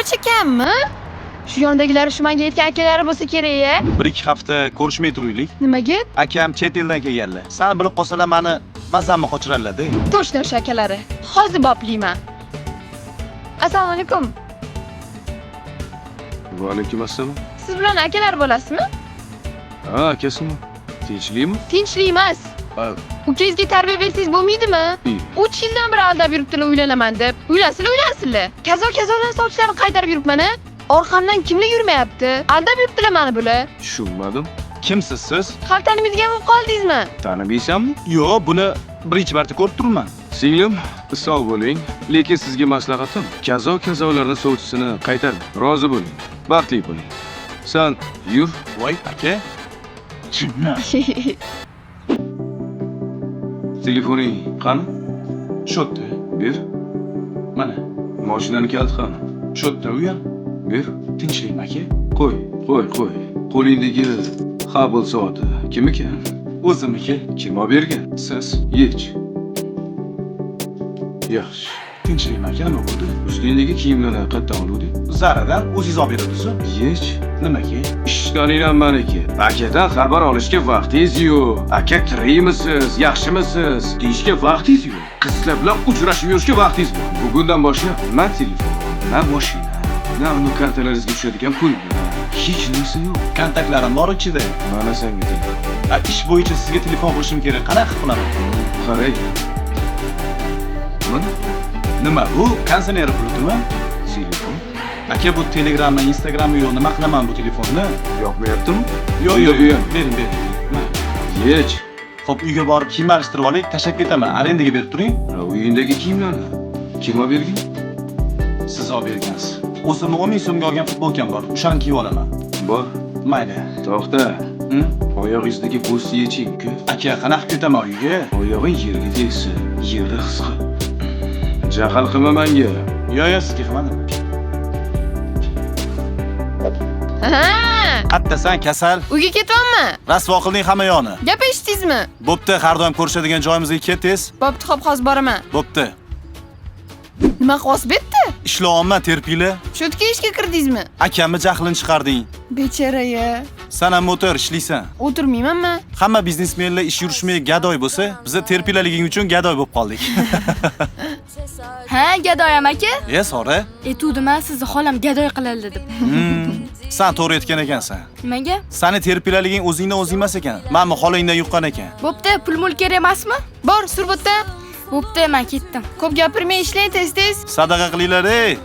Ungacha kammi? Shu yondagilar shu menga aytgan akalari bo'lsa kerak-a? 1-2 hafta ko'rishmay turaylik. Nimaga? Akam chet eldan kelganlar. Sani bilib qolsalar meni mazamni qochirarlar-da. To'shna o'sha akalari. Hozir boplayman. Assalomu alaykum. Va alaykum assalom. Siz bilan akalar bo'lasizmi? Ha, akasimi? Tinchlikmi? Tinchlik emas. Ukangizga tarbiya bersangiz bo'lmaydimi? 3 yildan beri aldab yuribdilar uylanaman deb. Uylansinlar. Kazo-kazodan sochlarini qaytarib yuribman-a. Orqamdan kimlar yurmayapti? Aldab yuribdilar meni bular. Tushunmadim. Kimsiz siz? Xaltanimizga bo'lib qoldingizmi? Tanimaysanmi? Yo'q, buni birinchi marta ko'rib turibman. Singlim, sog' bo'ling. Lekin sizga maslahatim, kazo-kazolarning sovchisini qaytaring. Rozi bo'ling. Baxtli bo'ling. Sen yur. Voy, aka. Chinni. Telefoning qani? Shotda. Ber. Mana, Mashinaning kaliti qani? shotda u ham. Ber. Tinchlikmi aka? Qo'y. Qo'lingdagi Hubble soati kim ekan? O'zimniki. Kim olib bergan? Siz. Yech. Yaxshi. Tinchlikmi aka, nima bo'ldi? Ustingdagi kiyimlarni qayerdan oluvding? Zaradan o'zingiz olib berasiz. Yech. Nimaga? Ishqaringlar meniki. Akadan xabar olishga vaqtingiz yo'q. Aka tirikmisiz, yaxshimisiz deyishga vaqtingiz yo'q. Qizlar bilan uchrashib yurishga vaqtingiz bor. Bugundan boshlab na telefon, na mashina, na uni kartalaringizga tushadigan pul hech narsa yo'q. Kontaktlarim bor ichida. Mana senga telefon. Ish bo'yicha sizga telefon qilishim kerak. Qanaqa qilaman? Qarang. Mana Nima bu? Konsioner pulimi? telefon. Aka, bu Telegrammi, Instagrammi yo'q. Nima qilaman bu telefonni? Yoqmayaptimi? Yo'q. Bering. Yech. Xo'p, uyga borib kiyim alishtirib oling, tashlab ketaman. Arendaga berib turing. Uyingdagi kiyimlarni kim olib bergan? Siz olib bergansiz. O'zimni 10 ming so'mga olgan futbolkam bor. O'shani kiyib olaman. Bor. Mayli. To'xta. Oyog'ingizdagi bo'zni yeching, uka. Aka, qanaqa ketaman uyga? Oyog'ing yerga tegsa, yerda his qil. Jahl qilma menga. Yo'q, sizga qilmadim. Ha! Qattasan kasal. Uyga ketyapman. Rasvo qilding hamma yoni. Gap eshitdingizmi? Bo'pti, har doim ko'rishadigan joyimizga ketdingiz. Bo'pti, xo'p, hozir boraman. Bo'pti. Nima qilyapsiz bu yerda? Ishlayapman, terpinglar. Shotka ishga kirdingizmi? Akamni jahlini chiqarding. Bechora-ya. Sen ham motor ishlaysan. O'tirmayman-man. Hamma biznesmenlar ish yurishmay gadoy bo'lsa, biz terpinglarliging uchun gadoy bo'lib qoldik. Ha, gadoyam aka? Sora. Aytuvdim-a, sizni xolam gadoy qiladi deb. Sen to'g'ri aytgan ekansan. Nimaga? Sani terpinglarliging o'zingdan o'zing emas ekan. Menmi xolingdan yuqqan ekan. Bo'pti, pul kerak emasmi? Bor, surbotda. Bo'pti, men ketdim. Ko'p gapirmay ishlang tez-tez. Sadaqa qilinglar, ey.